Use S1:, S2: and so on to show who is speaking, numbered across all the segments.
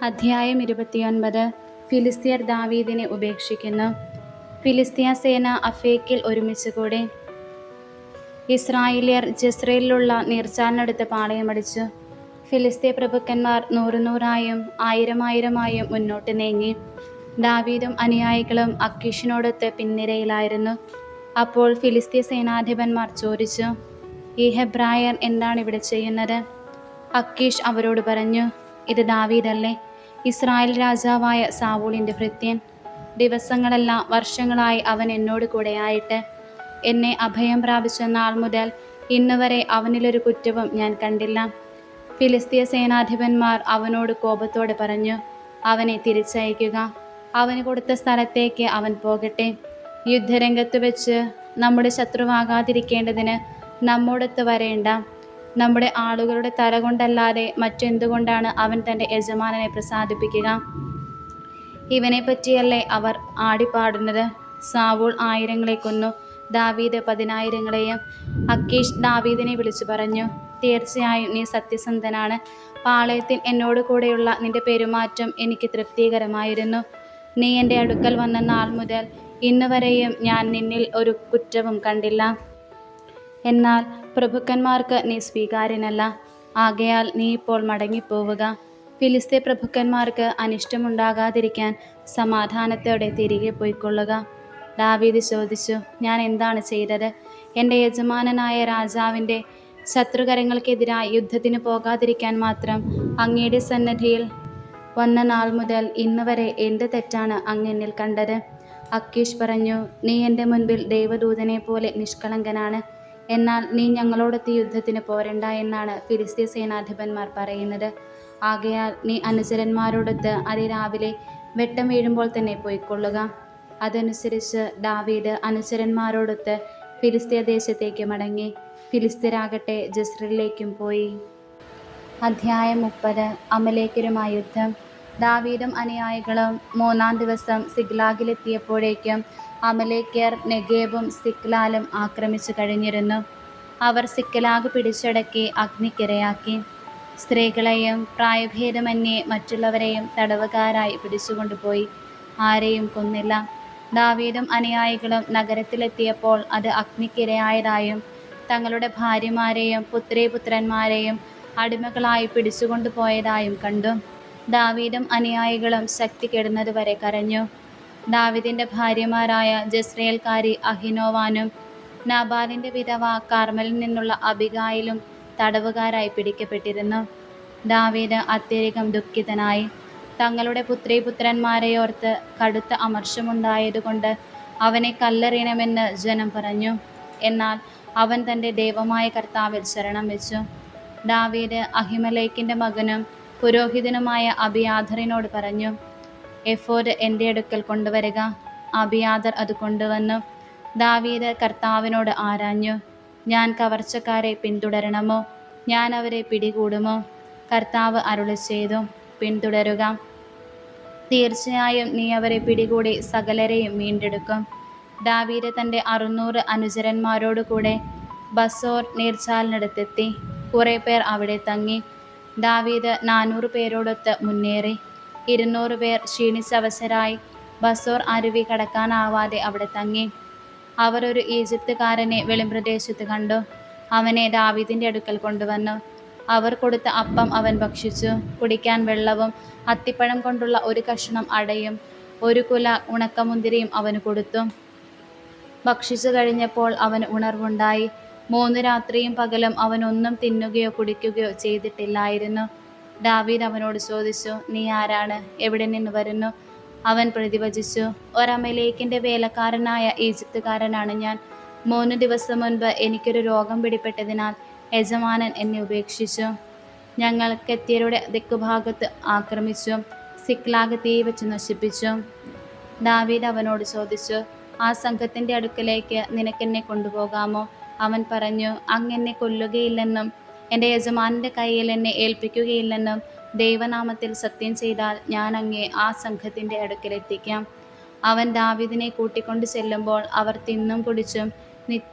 S1: അധ്യായം 29. ഫിലിസ്ത്യർ ദാവീദിനെ ഉപേക്ഷിക്കുന്നു. ഫിലിസ്തീയ സേന അഫേക്കിൽ ഒരുമിച്ച് കൂടി. ഇസ്രായേല്യർ ജസ്രയേലിലുള്ള നീർച്ചാലിനടുത്ത് പാളയമടിച്ചു. ഫിലിസ്തീയ പ്രഭുക്കന്മാർ 100 1000 മുന്നോട്ട് നീങ്ങി. ദാവീദും അനുയായികളും അക്കീഷിനോടൊത്ത് പിൻനിരയിലായിരുന്നു. അപ്പോൾ ഫിലിസ്തീയ സേനാധിപന്മാർ ചോദിച്ചു, ഈ ഹെബ്രായർ എന്താണ് ഇവിടെ ചെയ്യുന്നത്? അക്കീഷ് അവരോട് പറഞ്ഞു, ഇത് ദാവീദല്ലേ, ഇസ്രായേൽ രാജാവായ സാവൂളിൻ്റെ ഭൃത്യൻ. ദിവസങ്ങളല്ല വർഷങ്ങളായി അവൻ എന്നോട് കൂടെയായിട്ട്. എന്നെ അഭയം പ്രാപിച്ച നാൾ മുതൽ ഇന്നുവരെ അവനിലൊരു കുറ്റവും ഞാൻ കണ്ടില്ല. ഫിലിസ്തീയ സേനാധിപന്മാർ അവനോട് കോപത്തോടെ പറഞ്ഞു, അവനെ തിരിച്ചയക്കുക, അവന് കൊടുത്ത സ്ഥലത്തേക്ക് അവൻ പോകട്ടെ. യുദ്ധരംഗത്ത് വെച്ച് നമ്മുടെ ശത്രുവാകാതിരിക്കേണ്ടതിന് നമ്മോടൊത്ത് വരേണ്ട. നമ്മുടെ ആളുകളുടെ തല കൊണ്ടല്ലാതെ മറ്റെന്തുകൊണ്ടാണ് അവൻ തൻ്റെ യജമാനനെ പ്രസാദിപ്പിക്കുക? ഇവനെ പറ്റിയല്ലേ അവർ ആടിപ്പാടുന്നത്? സാവൂൾ 1000 കൊന്നു, ദാവീദ് 10,000. അക്കീഷ് ദാവീദിനെ വിളിച്ചു പറഞ്ഞു, തീർച്ചയായും നീ സത്യസന്ധനാണ്. പാളയത്തിൽ എന്നോട് കൂടെയുള്ള നിന്റെ പെരുമാറ്റം എനിക്ക് തൃപ്തികരമായിരുന്നു. നീ എൻ്റെ അടുക്കൽ വന്ന നാൾ മുതൽ ഇന്നുവരെയും ഞാൻ നിന്നിൽ ഒരു കുറ്റവും കണ്ടില്ല. എന്നാൽ പ്രഭുക്കന്മാർക്ക് നീ സ്വീകാര്യനല്ല. ആകയാൽ നീ ഇപ്പോൾ മടങ്ങിപ്പോവുക. ഫിലിസ്തീയ പ്രഭുക്കന്മാർക്ക് അനിഷ്ടമുണ്ടാകാതിരിക്കാൻ സമാധാനത്തോടെ തിരികെ പോയിക്കൊള്ളുക. ദാവീദ് ചോദിച്ചു, ഞാൻ എന്താണ് ചെയ്തത്? എൻ്റെ യജമാനനായ രാജാവിൻ്റെ ശത്രുകരങ്ങൾക്കെതിരായി യുദ്ധത്തിന് പോകാതിരിക്കാൻ മാത്രം അങ്ങയുടെ സന്നിധിയിൽ വന്ന നാൾ മുതൽ ഇന്നുവരെ എന്ത് തെറ്റാണ് അങ്ങെന്നിൽ കണ്ടത്? അക്കീഷ് പറഞ്ഞു, നീ എൻ്റെ മുൻപിൽ ദൈവദൂതനെ പോലെ നിഷ്കളങ്കനാണ്. എന്നാൽ നീ ഞങ്ങളോടൊത്ത് യുദ്ധത്തിന് പോരണ്ട എന്നാണ് ഫിലിസ്തീയ സേനാധിപന്മാർ പറയുന്നത്. ആകയാൽ നീ അനുചരന്മാരോടൊത്ത് അതിരാവിലെ വെട്ടം വീഴുമ്പോൾ തന്നെ പോയിക്കൊള്ളുക. അതനുസരിച്ച് ദാവീദ് അനുചരന്മാരോടൊത്ത് ഫിലിസ്തീയ ദേശത്തേക്ക് മടങ്ങി. ഫിലിസ്ത്യരാകട്ടെ ജസ്രയിലേക്കും പോയി. അധ്യായം 30. അമലേക്കരുമായി യുദ്ധം. ദാവീദും അനുയായികളും 3-ാം ദിവസം സിഗ്ലാഗിലെത്തിയപ്പോഴേക്കും അമലേക്യർ നെഗേബും സിക്ലാലും ആക്രമിച്ചു കഴിഞ്ഞിരുന്നു. അവർ സിക്ലാഗ് പിടിച്ചടക്കി അഗ്നിക്കിരയാക്കി. സ്ത്രീകളെയും പ്രായഭേദമന്യേ മറ്റുള്ളവരെയും തടവുകാരായി പിടിച്ചുകൊണ്ടുപോയി. ആരെയും കൊന്നില്ല. ദാവീദും അനുയായികളും നഗരത്തിലെത്തിയപ്പോൾ അത് അഗ്നിക്കിരയായതായും തങ്ങളുടെ ഭാര്യമാരെയും പുത്രീപുത്രന്മാരെയും അടിമകളായി പിടിച്ചുകൊണ്ടുപോയതായും കണ്ടു. ദാവീദും അനുയായികളും ശക്തി കെടുന്നതുവരെ കരഞ്ഞു. ദാവീദിൻ്റെ ഭാര്യമാരായ ജസ്രയേൽക്കാരി അഹിനോവാനും നാബാലിൻ്റെ വിധവ കാർമലിൽ നിന്നുള്ള അബിഗായിലും തടവുകാരായി പിടിക്കപ്പെട്ടിരുന്നു. ദാവീദ് അത്യധികം ദുഃഖിതനായി. തങ്ങളുടെ പുത്രീപുത്രന്മാരെയോർത്ത് കടുത്ത അമർഷമുണ്ടായതുകൊണ്ട് അവനെ കല്ലെറിയണമെന്ന് ജനം പറഞ്ഞു. എന്നാൽ അവൻ തൻ്റെ ദൈവമായ കർത്താവിൽ ശരണം വെച്ചു. ദാവീദ് അഹിമലേക്കിൻ്റെ മകനും പുരോഹിതനുമായ അബിയാഥറിനോട് പറഞ്ഞു, എഫോദ് എൻ്റെ അടുക്കൽ കൊണ്ടുവരിക. അബിയാഥർ അത് കൊണ്ടുവന്നു. ദാവീദ് കർത്താവിനോട് ആരാഞ്ഞു, ഞാൻ കവർച്ചക്കാരെ പിന്തുടരണമോ? ഞാൻ അവരെ പിടികൂടുമോ? കർത്താവ് അരുളി ചെയ്തു, പിന്തുടരുക. തീർച്ചയായും നീ അവരെ പിടികൂടി സകലരെയും വീണ്ടെടുക്കും. ദാവീദ് തൻ്റെ 600 അനുചരന്മാരോടുകൂടെ ബസോർ നീർച്ചാലിനടുത്തെത്തി. കുറേ പേർ അവിടെ തങ്ങി. ദാവീദ് 400 പേരോടൊത്ത് മുന്നേറി. 200 പേർ ക്ഷീണിച്ചവശരായി ബസോർ അരുവി കടക്കാനാവാതെ അവിടെ തങ്ങി. അവർ ഒരു ഈജിപ്തുകാരനെ വെളിമ്പ്രദേശത്ത് കണ്ടു. അവനെ ദാവീദിൻ്റെ അടുക്കൽ കൊണ്ടുവന്നു. അവർ കൊടുത്ത അപ്പം അവൻ ഭക്ഷിച്ചു. കുടിക്കാൻ വെള്ളവും അത്തിപ്പഴം കൊണ്ടുള്ള ഒരു കഷണം അടയും 1 കുല ഉണക്കമുന്തിരിയും അവന് കൊടുത്തു. ഭക്ഷിച്ചു കഴിഞ്ഞപ്പോൾ അവന് ഉണർവുണ്ടായി. 3 രാത്രിയും പകലും അവനൊന്നും തിന്നുകയോ കുടിക്കുകയോ ചെയ്തിട്ടില്ലായിരുന്നു. ദാവീദ് അവനോട് ചോദിച്ചു, നീ ആരാണ്? എവിടെ നിന്ന് വരുന്നു? അവൻ പ്രതിവചിച്ചു, ഒരമലേക്കിൻ്റെ വേലക്കാരനായ ഈജിപ്തുകാരനാണ് ഞാൻ. 3 ദിവസം മുൻപ് എനിക്കൊരു രോഗം പിടിപെട്ടതിനാൽ യജമാനൻ എന്നെ ഉപേക്ഷിച്ചു. ഞങ്ങൾ കെത്യരുടെ തെക്കുഭാഗത്ത് ആക്രമിച്ചു. സിക്ലാഗ് തീ വെച്ച് നശിപ്പിച്ചു. ദാവീദ് അവനോട് ചോദിച്ചു, ആ സംഘത്തിൻ്റെ അടുക്കലേക്ക് നിനക്കെന്നെ കൊണ്ടുപോകാമോ? അവൻ പറഞ്ഞു, അങ്ങ് എന്നെ കൊല്ലുകയില്ലെന്നും എൻ്റെ യജമാനൻ്റെ കയ്യിൽ എന്നെ ഏൽപ്പിക്കുകയില്ലെന്നും ദൈവനാമത്തിൽ സത്യം ചെയ്താൽ ഞാൻ അങ്ങയെ ആ സംഘത്തിൻ്റെ അടുക്കലെത്തിക്കാം. അവൻ ദാവീദിനെ കൂട്ടിക്കൊണ്ട് ചെല്ലുമ്പോൾ അവർ തിന്നും കുടിച്ചും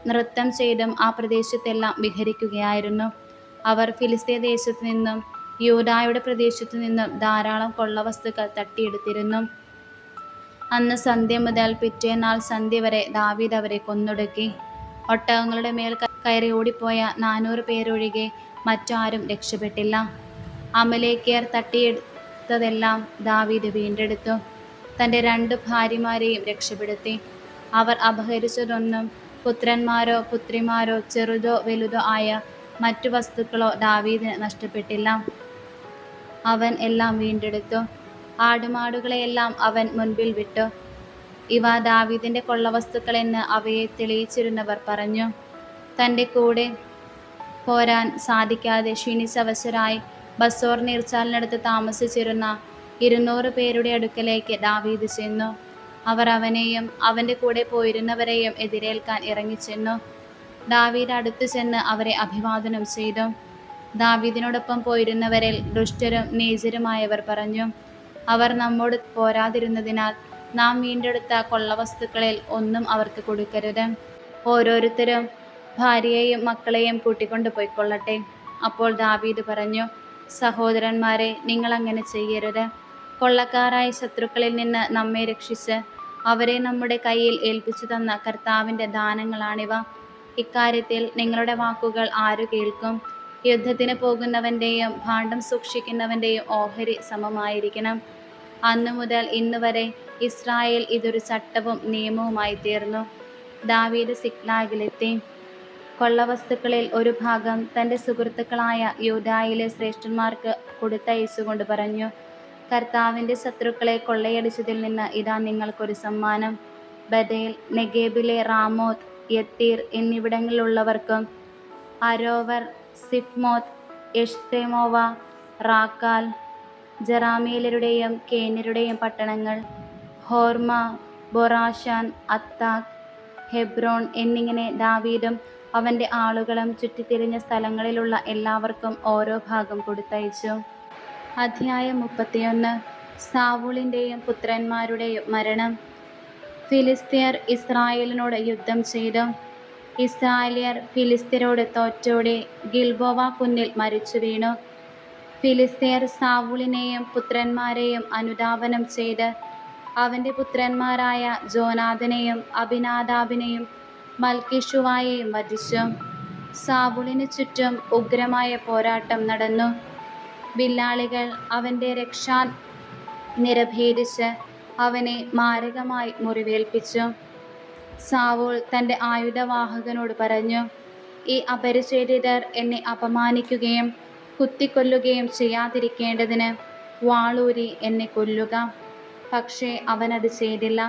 S1: നൃത്തം ചെയ്തും ആ പ്രദേശത്തെല്ലാം വിഹരിക്കുകയായിരുന്നു. അവർ ഫിലിസ്തീയ ദേശത്തു നിന്നും യൂദായുടെ പ്രദേശത്തു നിന്നും ധാരാളം കൊള്ളവസ്തുക്കൾ തട്ടിയെടുത്തിരുന്നു. അന്ന് സന്ധ്യ മുതൽ പിറ്റേന്നാൾ സന്ധ്യ വരെ ദാവീദ് അവരെ കൊന്നൊടുക്കി. ഒട്ടകങ്ങളുടെ മേൽ കയറി ഓടിപ്പോയ 400 പേരൊഴികെ മറ്റാരും രക്ഷപ്പെട്ടില്ല. അമലേക്യർ തട്ടിയെടുത്തതെല്ലാം ദാവീദ് വീണ്ടെടുത്തു. തൻ്റെ 2 ഭാര്യമാരെയും രക്ഷപ്പെടുത്തി. അവർ അപഹരിച്ചതൊന്നും പുത്രന്മാരോ പുത്രിമാരോ ചെറുതോ വലുതോ ആയ മറ്റു വസ്തുക്കളോ ദാവീദിന് നഷ്ടപ്പെട്ടില്ല. അവൻ എല്ലാം വീണ്ടെടുത്തു. ആടുമാടുകളെയെല്ലാം അവൻ മുൻപിൽ വിട്ടു. ഇവ ദാവീദിൻ്റെ കൊള്ളവസ്തുക്കളെന്ന് അവയെ തെളിയിച്ചിരുന്നവർ പറഞ്ഞു. തൻ്റെ കൂടെ പോരാൻ സാധിക്കാതെ ക്ഷീണിച്ചവശരായി ബസോർ നീർച്ചാലിനടുത്ത് താമസിച്ചിരുന്ന 200 പേരുടെ അടുക്കലേക്ക് ദാവീദ് ചെന്നു. അവർ അവനെയും അവൻ്റെ കൂടെ പോയിരുന്നവരെയും എതിരേൽക്കാൻ ഇറങ്ങിച്ചെന്നു. ദാവീദ് അടുത്തു ചെന്ന് അവരെ അഭിവാദനം ചെയ്തു. ദാവീദിനോടൊപ്പം പോയിരുന്നവരിൽ ദുഷ്ടരും നീചരുമായവർ പറഞ്ഞു, അവർ നമ്മോട് പോരാതിരുന്നതിനാൽ നാം വീണ്ടെടുത്ത കൊള്ളവസ്തുക്കളിൽ ഒന്നും അവർക്ക് കൊടുക്കരുത്. ഓരോരുത്തരും ഭാര്യയെയും മക്കളെയും കൂട്ടിക്കൊണ്ടു പോയിക്കൊള്ളട്ടെ. അപ്പോൾ ദാവീദ് പറഞ്ഞു, സഹോദരന്മാരെ, നിങ്ങൾ അങ്ങനെ ചെയ്യരുത്. കൊള്ളക്കാരായ ശത്രുക്കളിൽ നിന്ന് നമ്മെ രക്ഷിച്ച് അവരെ നമ്മുടെ കയ്യിൽ ഏൽപ്പിച്ചു തന്ന കർത്താവിൻ്റെ ദാനങ്ങളാണിവ. ഇക്കാര്യത്തിൽ നിങ്ങളുടെ വാക്കുകൾ ആരു കേൾക്കും? യുദ്ധത്തിന് പോകുന്നവൻ്റെയും ഭാണ്ഡം സൂക്ഷിക്കുന്നവൻ്റെയും ഓഹരി സമമായിരിക്കണം. അന്നു മുതൽ ഇന്ന് വരെ ഇസ്രായേൽ ഇതൊരു ചട്ടവും നിയമവുമായി തീർന്നു. ദാവീദ് സിക്ലാഗിലെത്തി. കൊള്ളവസ്തുക്കളിൽ ഒരു ഭാഗം തൻ്റെ സുഹൃത്തുക്കളായ യൂദായിലെ ശ്രേഷ്ഠന്മാർക്ക് കൊടുത്തയച്ചുകൊണ്ട് പറഞ്ഞു, കർത്താവിൻ്റെ ശത്രുക്കളെ കൊള്ളയടിച്ചതിൽ നിന്ന് ഇതാ നിങ്ങൾക്കൊരു സമ്മാനം. ബഥേൽ, നെഗേബിലെ റാമോത്ത്, യത്തീർ എന്നിവിടങ്ങളിലുള്ളവർക്കും അരോവർ, സിഫ്മോത്ത്, എഷ്തെമോവ, റാക്കാൽ, ജറാമീലരുടെയും കേന്യരുടെയും പട്ടണങ്ങൾ, ഹോർമ, ബൊറാശാൻ, അത്താക്ക്, ഹെബ്രോൺ എന്നിങ്ങനെ ദാവീദും അവൻ്റെ ആളുകളും ചുറ്റിത്തിരിഞ്ഞ സ്ഥലങ്ങളിലുള്ള എല്ലാവർക്കും ഓരോ ഭാഗം കൊടുത്തയച്ചു. അധ്യായം 31. സാവൂളിൻ്റെയും പുത്രന്മാരുടെയും മരണം. ഫിലിസ്ത്യർ ഇസ്രായേലിനോട് യുദ്ധം ചെയ്തു. ഇസ്രായേല്യർ ഫിലിസ്ത്യരോട് തോറ്റോടി ഗിൽബോവ കുന്നിൽ മരിച്ചു വീണു. ഫിലിസ്ത്യർ സാവൂളിനെയും പുത്രന്മാരെയും അനുധാവനം ചെയ്ത് അവൻ്റെ പുത്രന്മാരായ ജോനാഥനെയും അബിനാദാബിനെയും മൽക്കിഷുവായെയും വധിച്ചു. സാവൂളിന് ചുറ്റും ഉഗ്രമായ പോരാട്ടം നടന്നു. വില്ലാളികൾ അവൻ്റെ രക്ഷാനിര ഭേദിച്ച് അവനെ മാരകമായി മുറിവേൽപ്പിച്ചു. സാവൂൾ തൻ്റെ ആയുധവാഹകനോട് പറഞ്ഞു, ഈ അപരിചരിതർ എന്നെ അപമാനിക്കുകയും കുത്തിക്കൊല്ലുകയും ചെയ്യാതിരിക്കേണ്ടതിന് വാളൂരി എന്നെ കൊല്ലുക. പക്ഷേ അവനത് ചെയ്തില്ല.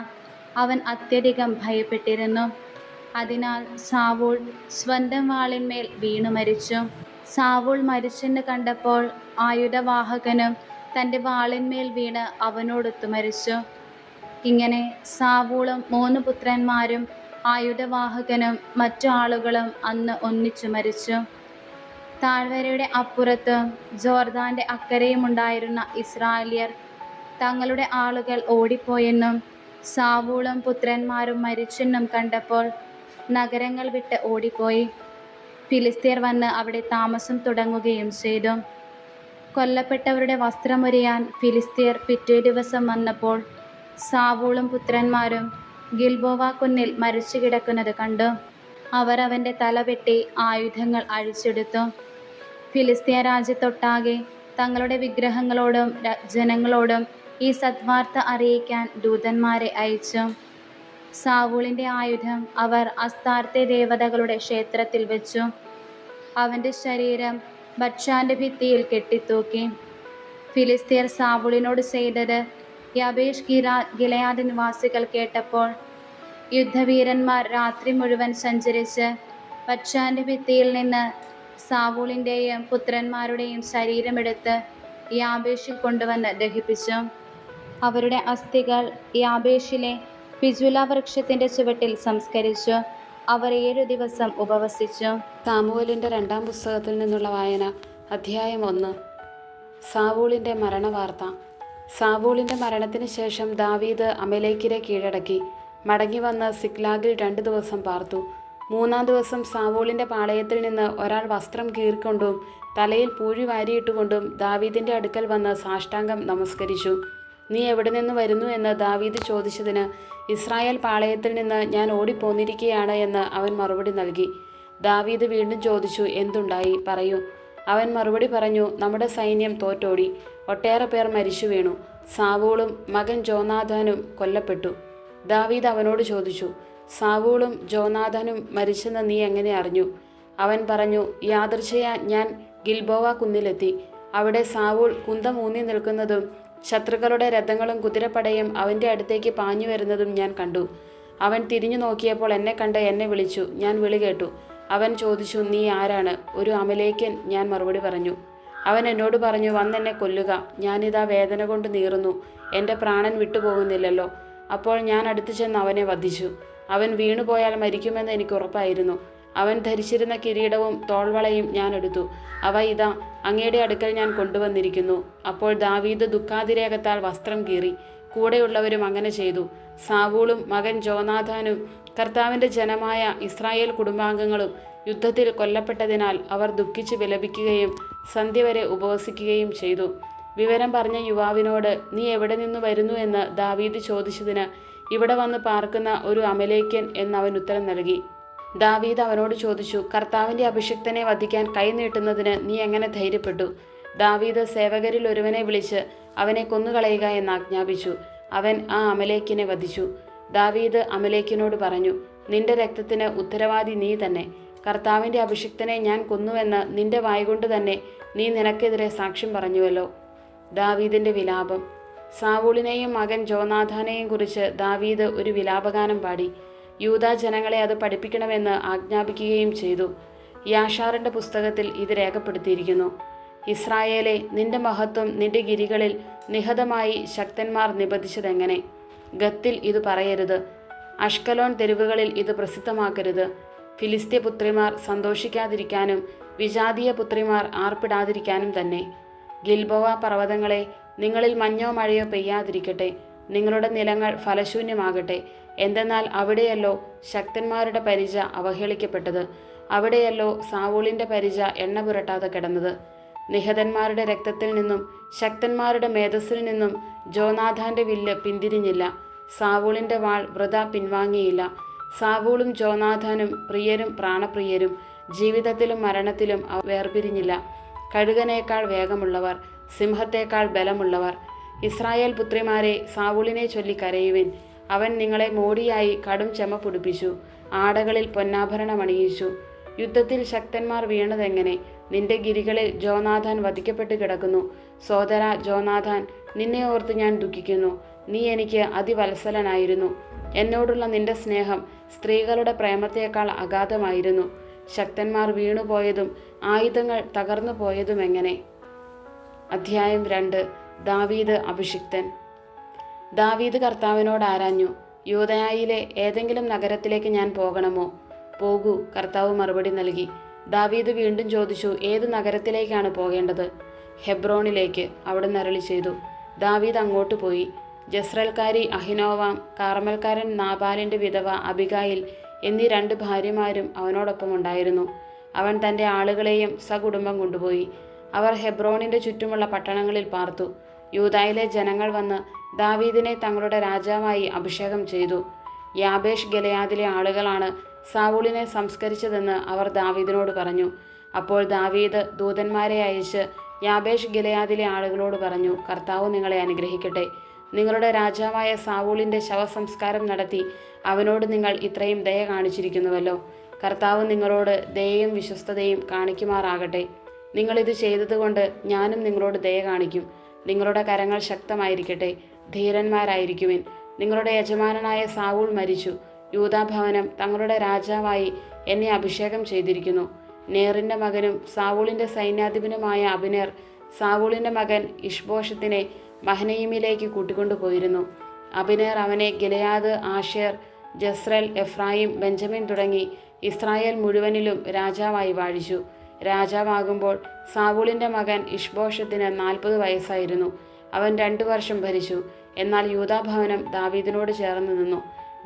S1: അവൻ അത്യധികം ഭയപ്പെട്ടിരുന്നു. അതിനാൽ സാവൂൾ സ്വന്തം വാളിന്മേൽ വീണു മരിച്ചു. സാവൂൾ മരിച്ചെന്ന് കണ്ടപ്പോൾ ആയുധവാഹകനും തൻ്റെ വാളിന്മേൽ വീണ് അവനോടൊത്തു മരിച്ചു. ഇങ്ങനെ സാവൂളും 3 പുത്രന്മാരും ആയുധവാഹകനും മറ്റു ആളുകളും അന്ന് ഒന്നിച്ചു മരിച്ചു. താഴ്വരയുടെ അപ്പുറത്തും ജോർദാൻ്റെ അക്കരെയുമുണ്ടായിരുന്ന ഇസ്രായേല്യർ തങ്ങളുടെ ആളുകൾ ഓടിപ്പോയെന്നും സാവൂളും പുത്രന്മാരും മരിച്ചെന്നും കണ്ടപ്പോൾ നഗരങ്ങൾ വിട്ട് ഓടിപ്പോയി. ഫിലിസ്ത്യർ വന്ന് അവിടെ താമസം തുടങ്ങുകയും ചെയ്തു. കൊല്ലപ്പെട്ടവരുടെ വസ്ത്രമൊരിയാൻ ഫിലിസ്ത്യർ പിറ്റേ ദിവസം വന്നപ്പോൾ സാവൂളും പുത്രന്മാരും ഗിൽബോവ കുന്നിൽ മരിച്ചു കിടക്കുന്നത് കണ്ടു. അവർ അവൻ്റെ തല വെട്ടി ആയുധങ്ങൾ അഴിച്ചെടുത്തു. ഫിലിസ്ത്യ രാജ്യത്തൊട്ടാകെ തങ്ങളുടെ വിഗ്രഹങ്ങളോടും ജനങ്ങളോടും ഈ സദ്വാർത്ത അറിയിക്കാൻ ദൂതന്മാരെ അയച്ചു. സാവൂളിൻ്റെ ആയുധം അവർ അസ്താർത്തെ ദേവതകളുടെ ക്ഷേത്രത്തിൽ വെച്ചു. അവൻ്റെ ശരീരം ബത്ഷാന്റെ ഭിത്തിയിൽ കെട്ടിത്തൂക്കി. ഫിലിസ്ത്യർ സാവൂളിനോട് ചെയ്തത് യാബേഷ് ഗിലെയാദ് നിവാസികൾ കേട്ടപ്പോൾ യുദ്ധവീരന്മാർ രാത്രി മുഴുവൻ സഞ്ചരിച്ച് ബത്ഷാന്റെ ഭിത്തിയിൽ നിന്ന് സാവൂളിൻ്റെയും പുത്രന്മാരുടെയും ശരീരമെടുത്ത് യാബേഷിൽ കൊണ്ടുവന്ന് ദഹിപ്പിച്ചു. അവരുടെ അസ്ഥികൾ യാബേഷിലെ പിജുല വൃക്ഷത്തിൻ്റെ ചുവട്ടിൽ സംസ്കരിച്ചു. അവർ 7 ദിവസം ഉപവസിച്ചു.
S2: സാമുവേലിൻ്റെ 2-ാം പുസ്തകത്തിൽ നിന്നുള്ള വായന. അധ്യായം 1. സാവൂളിൻ്റെ മരണവാർത്ത. സാവൂളിൻ്റെ മരണത്തിന് ശേഷം ദാവീദ് അമലേക്കിനെ കീഴടക്കി. മടങ്ങി വന്ന് സിക്ലാഗിൽ 2 ദിവസം പാർത്തു. മൂന്നാം ദിവസം സാവൂളിൻ്റെ പാളയത്തിൽ നിന്ന് ഒരാൾ വസ്ത്രം കീറിക്കൊണ്ടും തലയിൽ പൂഴി വാരിയിട്ടുകൊണ്ടും ദാവീദിൻ്റെ അടുക്കൽ വന്ന് സാഷ്ടാംഗം നമസ്കരിച്ചു. നീ എവിടെ നിന്ന് വരുന്നു എന്ന് ദാവീദ് ചോദിച്ചതിന്, ഇസ്രായേൽ പാളയത്തിൽ നിന്ന് ഞാൻ ഓടിപ്പോന്നിരിക്കുകയാണ് എന്ന് അവൻ മറുപടി നൽകി. ദാവീദ് വീണ്ടും ചോദിച്ചു, എന്തുണ്ടായി? പറയൂ. അവൻ മറുപടി പറഞ്ഞു, നമ്മുടെ സൈന്യം തോറ്റോടി, ഒട്ടേറെ പേർ മരിച്ചു വീണു, സാവൂളും മകൻ ജോനാഥാനും കൊല്ലപ്പെട്ടു. ദാവീദ് അവനോട് ചോദിച്ചു, സാവൂളും ജോനാഥാനും മരിച്ചെന്ന് നീ എങ്ങനെ അറിഞ്ഞു? അവൻ പറഞ്ഞു, യാദൃച്ഛയാ ഞാൻ ഗിൽബോവ കുന്നിലെത്തി. അവിടെ സാവൂൾ കുന്തമൂന്നി നിൽക്കുന്നതും ശത്രുക്കളുടെ രഥങ്ങളും കുതിരപ്പടയും അവൻ്റെ അടുത്തേക്ക് പാഞ്ഞു വരുന്നതും ഞാൻ കണ്ടു. അവൻ തിരിഞ്ഞു നോക്കിയപ്പോൾ എന്നെ കണ്ട് എന്നെ വിളിച്ചു. ഞാൻ വിളി കേട്ടു. അവൻ ചോദിച്ചു, നീ ആരാണ്? ഒരു അമലേക്കൻ, ഞാൻ മറുപടി പറഞ്ഞു. അവൻ എന്നോട് പറഞ്ഞു, വന്നെന്നെ കൊല്ലുക, ഞാനിതാ വേദന കൊണ്ട് നീറുന്നു, എൻ്റെ പ്രാണൻ വിട്ടുപോകുന്നില്ലല്ലോ. അപ്പോൾ ഞാൻ അടുത്തു ചെന്ന് അവനെ വധിച്ചു. അവൻ വീണുപോയാൽ മരിക്കുമെന്ന് എനിക്ക് ഉറപ്പായിരുന്നു. അവൻ ധരിച്ചിരുന്ന കിരീടവും തോൾവളയും ഞാൻ എടുത്തു. അവ ഇതാ അങ്ങയുടെ അടുക്കൽ ഞാൻ കൊണ്ടുവന്നിരിക്കുന്നു. അപ്പോൾ ദാവീദ് ദുഃഖാതിരേകത്താൽ വസ്ത്രം കീറി. കൂടെയുള്ളവരും അങ്ങനെ ചെയ്തു. സാവൂളും മകൻ ജോനാഥാനും കർത്താവിൻ്റെ ജനമായ ഇസ്രായേൽ കുടുംബാംഗങ്ങളും യുദ്ധത്തിൽ കൊല്ലപ്പെട്ടതിനാൽ അവർ ദുഃഖിച്ച് വിലപിക്കുകയും സന്ധ്യ വരെ ഉപവസിക്കുകയും ചെയ്തു. വിവരം പറഞ്ഞ യുവാവിനോട്, നീ എവിടെ നിന്ന് വരുന്നു എന്ന് ദാവീദ് ചോദിച്ചതിന്, ഇവിടെ വന്ന് പാർക്കുന്ന ഒരു അമലേക്കൻ എന്നവൻ ഉത്തരം നൽകി. ദാവീദ് അവനോട് ചോദിച്ചു, കർത്താവിൻ്റെ അഭിഷിക്തനെ വധിക്കാൻ കൈ നീട്ടുന്നതിന് നീ എങ്ങനെ ധൈര്യപ്പെട്ടു? ദാവീദ് സേവകരിൽ ഒരുവനെ വിളിച്ച് അവനെ കൊന്നുകളയുക എന്ന് ആജ്ഞാപിച്ചു. അവൻ ആ അമലേക്കിനെ വധിച്ചു. ദാവീദ് അമലേക്കിനോട് പറഞ്ഞു, നിന്റെ രക്തത്തിന് ഉത്തരവാദി നീ തന്നെ. കർത്താവിൻ്റെ അഭിഷിക്തനെ ഞാൻ കൊന്നുവെന്ന് നിന്റെ വായ്കൊണ്ട് തന്നെ നീ നിനക്കെതിരെ സാക്ഷ്യം പറഞ്ഞുവല്ലോ. ദാവീദിൻ്റെ വിലാപം. സാവൂളിനെയും മകൻ ജോനാഥാനെയും കുറിച്ച് ദാവീദ് ഒരു വിലാപഗാനം പാടി. യൂദാ ജനങ്ങളെ അത് പഠിപ്പിക്കണമെന്ന് ആജ്ഞാപിക്കുകയും ചെയ്തു. യാഷാറിൻ്റെ പുസ്തകത്തിൽ ഇത് രേഖപ്പെടുത്തിയിരിക്കുന്നു. ഇസ്രായേലെ, നിന്റെ മഹത്വം നിന്റെ ഗിരികളിൽ നിഹതമായി ശക്തന്മാർ നിബന്ധിച്ചതെങ്ങനെ? ഗത്തിൽ ഇത് പറയരുത്, അഷ്കലോൻ തെരുവുകളിൽ ഇത് പ്രസിദ്ധമാക്കരുത്. ഫിലിസ്ത്യ പുത്രിമാർ സന്തോഷിക്കാതിരിക്കാനും വിജാതീയ പുത്രിമാർ ആർപ്പിടാതിരിക്കാനും തന്നെ. ഗിൽബോവ പർവ്വതങ്ങളെ, നിങ്ങളിൽ മഞ്ഞോ മഴയോ പെയ്യാതിരിക്കട്ടെ, നിങ്ങളുടെ നിലങ്ങൾ ഫലശൂന്യമാകട്ടെ. എന്തെന്നാൽ അവിടെയല്ലോ ശക്തന്മാരുടെ പരിച അവഹേളിക്കപ്പെട്ടത്, അവിടെയല്ലോ സാവൂളിൻ്റെ പരിച എണ്ണ പുരട്ടാതെ കിടന്നത്. നിഹതന്മാരുടെ രക്തത്തിൽ നിന്നും ശക്തന്മാരുടെ മേധസ്സിൽ നിന്നും ജോനാഥാൻ്റെ വില്ല് പിന്തിരിഞ്ഞില്ല, സാവൂളിൻ്റെ വാൾ വൃഥാ പിൻവാങ്ങിയില്ല. സാവൂളും ജോനാഥാനും പ്രിയരും പ്രാണപ്രിയരും, ജീവിതത്തിലും മരണത്തിലും വേർപിരിഞ്ഞില്ല. കഴുകനേക്കാൾ വേഗമുള്ളവർ, സിംഹത്തേക്കാൾ ബലമുള്ളവർ. ഇസ്രായേൽ പുത്രിമാരെ, സാവൂളിനെ ചൊല്ലി കരയുവിൻ. അവൻ നിങ്ങളെ മോടിയായി കടും ചെമ പിടിപ്പിച്ചു, ആടകളിൽ പൊന്നാഭരണമണിയിച്ചു. യുദ്ധത്തിൽ ശക്തന്മാർ വീണതെങ്ങനെ? നിന്റെ ഗിരികളിൽ ജോനാഥാൻ വധിക്കപ്പെട്ട് കിടക്കുന്നു. സോദര ജോനാഥാൻ, നിന്നെ ഓർത്ത് ഞാൻ ദുഃഖിക്കുന്നു. നീ എനിക്ക് അതിവത്സലനായിരുന്നു. എന്നോടുള്ള നിന്റെ സ്നേഹം സ്ത്രീകളുടെ പ്രേമത്തേക്കാൾ അഗാധമായിരുന്നു. ശക്തന്മാർ വീണുപോയതും ആയുധങ്ങൾ തകർന്നു പോയതുമെങ്ങനെ? അധ്യായം 2. ദാവീദ് അഭിഷിക്തൻ. ദാവീദ് കർത്താവിനോട് ആരാഞ്ഞു, യൂദയായിലെ ഏതെങ്കിലും നഗരത്തിലേക്ക് ഞാൻ പോകണമോ? പോകൂ, കർത്താവ് മറുപടി നൽകി. ദാവീദ് വീണ്ടും ചോദിച്ചു, ഏത് നഗരത്തിലേക്കാണ് പോകേണ്ടത്? ഹെബ്രോണിലേക്ക്, അവിടുന്ന് അരുളി ചെയ്തു. ദാവീദ് അങ്ങോട്ട് പോയി. ജസ്രേൽക്കാരി അഹിനോവാം, കാർമൽക്കാരൻ നാബാലിൻ്റെ വിധവ അബിഗായിൽ എന്നീ 2 ഭാര്യമാരും അവനോടൊപ്പം ഉണ്ടായിരുന്നു. അവൻ തൻ്റെ ആളുകളെയും സകുടുംബം കൊണ്ടുപോയി. അവർ ഹെബ്രോണിൻ്റെ ചുറ്റുമുള്ള പട്ടണങ്ങളിൽ പാർത്തു. യൂദായിലെ ജനങ്ങൾ വന്ന് ദാവീദിനെ തങ്ങളുടെ രാജാവായി അഭിഷേകം ചെയ്തു. യാബേഷ് ഗിലെയാദിലെ ആളുകളാണ് സാവൂളിനെ സംസ്കരിച്ചതെന്ന് അവർ ദാവീദിനോട് പറഞ്ഞു. അപ്പോൾ ദാവീദ് ദൂതന്മാരെ അയച്ച് യാബേഷ് ഗിലെയാദിലെ ആളുകളോട് പറഞ്ഞു, കർത്താവ് നിങ്ങളെ അനുഗ്രഹിക്കട്ടെ. നിങ്ങളുടെ രാജാവായ സാവൂളിൻ്റെ ശവസംസ്കാരം നടത്തി അവനോട് നിങ്ങൾ ഇത്രയും ദയ കാണിച്ചിരിക്കുന്നുവല്ലോ. കർത്താവ് നിങ്ങളോട് ദയയും വിശ്വസ്തതയും കാണിക്കുമാറാകട്ടെ. നിങ്ങളിത് ചെയ്തതുകൊണ്ട് ഞാനും നിങ്ങളോട് ദയ കാണിക്കും. നിങ്ങളുടെ കരങ്ങൾ ശക്തമായിരിക്കട്ടെ, ധീരന്മാരായിരിക്കുവിൻ. നിങ്ങളുടെ യജമാനനായ സാവൂൾ മരിച്ചു. യൂദാഭവനം തങ്ങളുടെ രാജാവായി എന്നെ അഭിഷേകം ചെയ്തിരിക്കുന്നു. നേറിൻ്റെ മകനും സാവൂളിൻ്റെ സൈന്യാധിപനുമായ അബ്നേർ സാവൂളിൻ്റെ മകൻ ഇഷ്ബോഷത്തിനെ മഹനയീമിലേക്ക് കൂട്ടിക്കൊണ്ടുപോയിരുന്നു. അബ്നേർ അവനെ Gilead, Asher, Jezreel, Ephraim, Benjamin തുടങ്ങി ഇസ്രായേൽ മുഴുവനിലും രാജാവായി വാഴിച്ചു. രാജാവാകുമ്പോൾ സാവൂളിൻ്റെ മകൻ ഇഷ്ബോഷത്തിന് 40 വയസ്സായിരുന്നു. അവൻ 2 വർഷം ഭരിച്ചു. എന്നാൽ യൂദാഭവനം ദാവീദിനോട് ചേർന്ന് നിന്നു.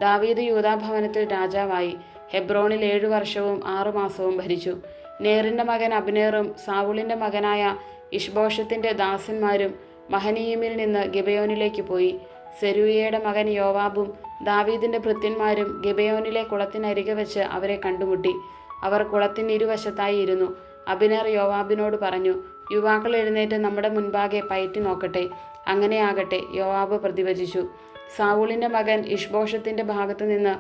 S2: ദാവീദ് യൂദാഭവനത്തിൽ രാജാവായി. ഹെബ്രോണിൽ 7 വർഷവും 6 മാസവും ഭരിച്ചു. നേറിൻ്റെ മകൻ അബ്നേറും സാവൂളിൻ്റെ മകനായ ഇഷ്ബോഷത്തിൻ്റെ ദാസന്മാരും മഹനയീമിൽ നിന്ന് ഗിബെയോനിലേക്ക് പോയി. സെരൂയയുടെ മകൻ യോവാബും ദാവീദിൻ്റെ ഭൃത്യന്മാരും ഗിബെയോനിലെ കുളത്തിനരികെ വെച്ച് അവരെ കണ്ടുമുട്ടി. അവർ കുളത്തിന് ഇരുവശത്തായി ഇരുന്നു. അബ്നേർ യോവാബിനോട് പറഞ്ഞു, യുവാക്കൾ എഴുന്നേറ്റ് നമ്മുടെ മുൻപാകെ പയറ്റി നോക്കട്ടെ. അങ്ങനെയാകട്ടെ, യോവാബ് പ്രതിവചിച്ചു. സാവൂളിൻ്റെ മകൻ ഇഷ്ബോഷത്തിൻ്റെ ഭാഗത്തു നിന്ന്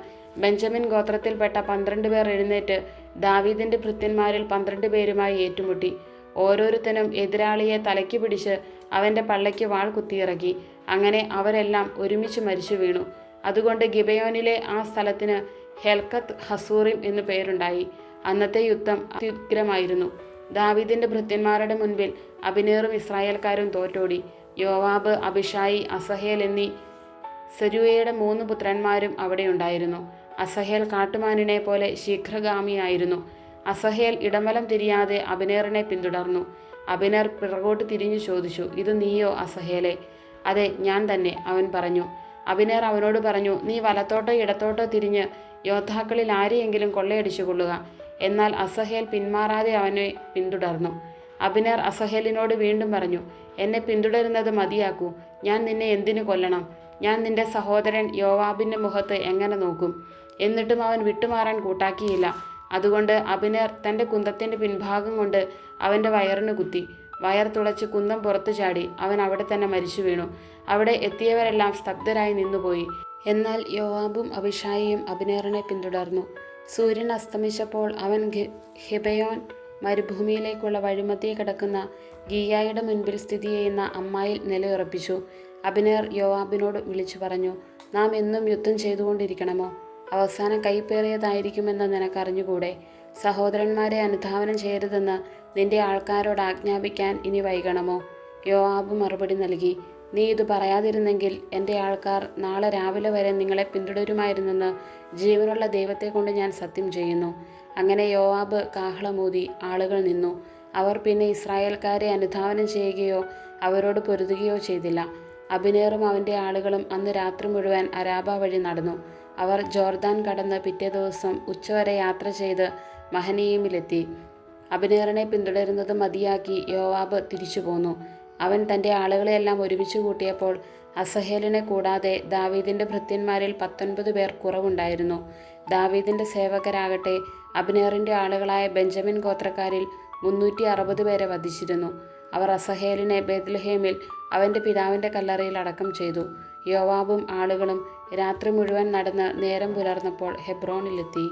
S2: ബെഞ്ചമിൻ ഗോത്രത്തിൽപ്പെട്ട 12 പേർ എഴുന്നേറ്റ് ദാവീദിൻ്റെ ഭൃത്യന്മാരിൽ 12 പേരുമായി ഏറ്റുമുട്ടി. ഓരോരുത്തനും എതിരാളിയെ തലയ്ക്ക് പിടിച്ച് അവൻ്റെ പള്ളയ്ക്ക് വാൾ കുത്തിയിറക്കി. അങ്ങനെ അവരെല്ലാം ഒരുമിച്ച് മരിച്ചു വീണു. അതുകൊണ്ട് ഗിബെയോനിലെ ആ സ്ഥലത്തിന് ഹെൽക്കത്ത് ഹസൂറിം എന്നു പേരുണ്ടായി. അന്നത്തെ യുദ്ധം അത്യുഗ്രമായിരുന്നു. ദാവീദിൻ്റെ ഭൃത്യന്മാരുടെ മുൻപിൽ അബ്നേറും ഇസ്രായേൽക്കാരും തോറ്റോടി. യോവാബ്, അബിഷായി, അസഹേൽ എന്നീ സെരൂയയുടെ 3 പുത്രന്മാരും അവിടെയുണ്ടായിരുന്നു. അസഹേൽ കാട്ടുമാനിനെ പോലെ ശീഘ്രഗാമിയായിരുന്നു. അസഹേൽ ഇടമലം തിരിയാതെ അബ്നേറിനെ പിന്തുടർന്നു. അബ്നേർ പിറകോട്ട് തിരിഞ്ഞു ചോദിച്ചു, ഇത് നീയോ അസഹേലേ? അതെ, ഞാൻ തന്നെ, അവൻ പറഞ്ഞു. അബ്നേർ അവനോട് പറഞ്ഞു, നീ വലത്തോട്ടോ ഇടത്തോട്ടോ തിരിഞ്ഞ് യോദ്ധാക്കളിൽ ആരെയെങ്കിലും കൊള്ളയടിച്ചു കൊള്ളുക. എന്നാൽ അസഹേൽ പിന്മാറാതെ അവനെ പിന്തുടർന്നു. അബ്നേർ അസഹേലിനോട് വീണ്ടും പറഞ്ഞു, എന്നെ പിന്തുടരുന്നത് മതിയാക്കൂ. ഞാൻ നിന്നെ എന്തിനു കൊല്ലണം? ഞാൻ നിന്റെ സഹോദരൻ യോവാബിൻ്റെ മുഖത്ത് എങ്ങനെ നോക്കും? എന്നിട്ടും അവൻ വിട്ടുമാറാൻ കൂട്ടാക്കിയില്ല. അതുകൊണ്ട് അബ്നേർ തൻ്റെ കുന്തത്തിൻ്റെ പിൻഭാഗം കൊണ്ട് അവൻ്റെ വയറിന് കുത്തി. വയർ തുളച്ച് കുന്തം പുറത്തു ചാടി. അവൻ അവിടെ തന്നെ മരിച്ചു വീണു. അവിടെ എത്തിയവരെല്ലാം സ്തബ്ധരായി നിന്നുപോയി. എന്നാൽ യോവാബും അബിഷായിയും അബ്നേറിനെ പിന്തുടർന്നു. സൂര്യൻ അസ്തമിച്ചപ്പോൾ അവൻ ഗിബെയോൻ മരുഭൂമിയിലേക്കുള്ള വഴിമധ്യേ കിടക്കുന്ന ഗീയായുടെ മുൻപിൽ സ്ഥിതി ചെയ്യുന്ന അമ്മായിൽ നിലയുറപ്പിച്ചു. അബ്നേർ യോവാബിനോട് വിളിച്ചു പറഞ്ഞു, നാം എന്നും യുദ്ധം ചെയ്തുകൊണ്ടിരിക്കണമോ? അവസാനം കൈപ്പേറിയതായിരിക്കുമെന്ന് നിനക്കറിഞ്ഞുകൂടെ? സഹോദരന്മാരെ അനുധാവനം ചെയ്യരുതെന്ന് നിന്റെ ആൾക്കാരോട് ആജ്ഞാപിക്കാൻ ഇനി വൈകണമോ? യോവാബ് മറുപടി നൽകി, നീ ഇത് പറയാതിരുന്നെങ്കിൽ എൻ്റെ ആൾക്കാർ നാളെ രാവിലെ വരെ നിങ്ങളെ പിന്തുടരുമായിരുന്നെന്ന് ജീവനുള്ള ദൈവത്തെ കൊണ്ട് ഞാൻ സത്യം ചെയ്യുന്നു. അങ്ങനെ യോവാബ് കാഹളമൂതി. ആളുകൾ നിന്നു. അവർ പിന്നെ ഇസ്രായേൽക്കാരെ അനുധാവനം ചെയ്യുകയോ അവരോട് പൊരുതുകയോ ചെയ്തില്ല. അബ്നേറും അവൻ്റെ ആളുകളും അന്ന് രാത്രി മുഴുവൻ അരാബ വഴി നടന്നു. അവർ ജോർദാൻ കടന്ന് പിറ്റേ ദിവസം ഉച്ചവരെ യാത്ര ചെയ്ത് മഹനയീമിലെത്തി. അബ്നേറിനെ പിന്തുടരുന്നത് മതിയാക്കി യോവാബ് തിരിച്ചു പോന്നു. അവൻ തൻ്റെ ആളുകളെയെല്ലാം ഒരുമിച്ച് കൂട്ടിയപ്പോൾ അസഹേലിനെ കൂടാതെ ദാവീദിൻ്റെ ഭൃത്യന്മാരിൽ 19 പേർ കുറവുണ്ടായിരുന്നു. ദാവീദിൻ്റെ സേവകരാകട്ടെ അബ്നേറിൻ്റെ ആളുകളായ ബെഞ്ചമിൻ ഗോത്രക്കാരിൽ 360 പേരെ വധിച്ചിരുന്നു. അവർ അസഹേലിനെ ബേത്ത്ലഹേമിൽ അവൻ്റെ പിതാവിൻ്റെ കല്ലറയിൽ അടക്കം ചെയ്തു. യോവാബും ആളുകളും രാത്രി മുഴുവൻ നടന്ന് നേരം പുലർന്നപ്പോൾ ഹെബ്രോനിലെത്തി.